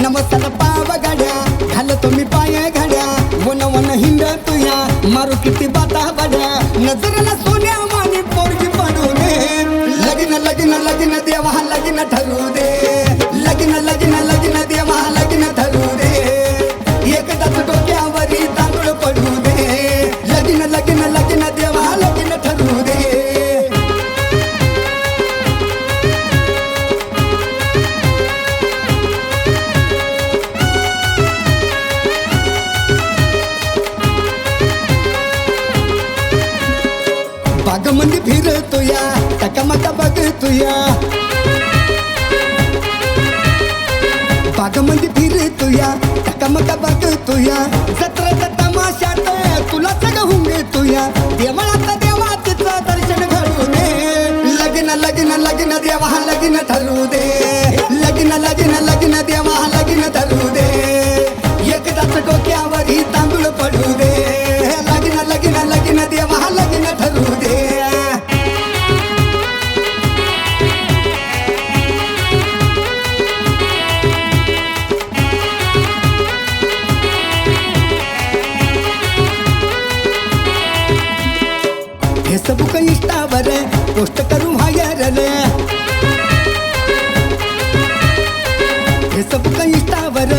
नमस्कार पाव गाड्या घालतो मी पाय घड्या वन वन हिंड तुया मारू किती बाता बड्या नजरला सोन्या मानी पोरगी पडू दे लगीन लगीन लगीन देवा लगीन ठरू दे लगीन लगीन लगीन देवा लगीन ठरू दे एकदाच डोक्यावरी तांदूळ पडू दे लगीन लगीन लगीन देवा लगीन ठरू दे बागमंदी फिरतोया टकामका बघतोया बागमंदी फिरतोया टकामका बघतोया जत्रेचा तमाशात तुला सगळं घेतोया देवळात देवाचं दर्शन घडू दे लगीन लगीन लगीन देवा लगीन ठरू दे लगीन लगीन लगीन देवा लगीन ठरू दे एकदाच डोक्यावरी तांदूळ पडू दे लगीन लगीन लगीन देवा लगीन ठरू दे फेसबुक इंस्टावर पोस्ट करू व्हायरल फेसबुक इंस्टावर